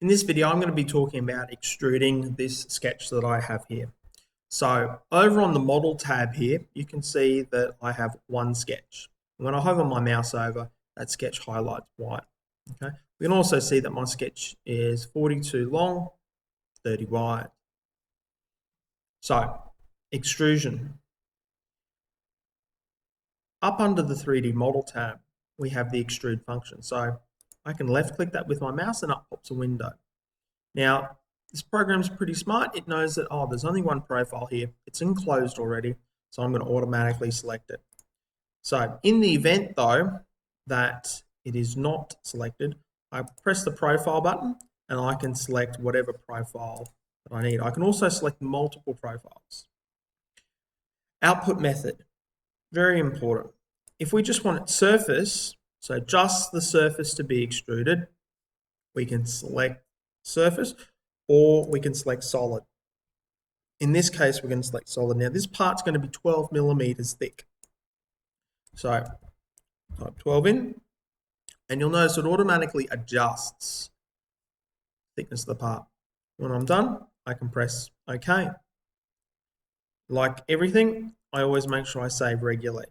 In this video, I'm going to be talking about extruding this sketch that I have here. So over on the model tab here, you can see that I have one sketch. When I hover my mouse over, that sketch highlights white. Okay. We can also see that my sketch is 42 long, 30 wide. So extrusion. Up under the 3D model tab, we have the extrude function. So I can left click that with my mouse and up pops a window. Now, this program's pretty smart. It knows that, oh, there's only one profile here. It's enclosed already, so I'm going to automatically select it. So in the event, though, that it is not selected, I press the profile button and I can select whatever profile that I need. I can also select multiple profiles. Output method, very important. If we just want surface, so just the surface to be extruded, we can select surface, or we can select solid. In this case, we're going to select solid. Now, this part's going to be 12 millimeters thick. So type 12 in, and you'll notice it automatically adjusts the thickness of the part. When I'm done, I can press OK. Like everything, I always make sure I save regularly.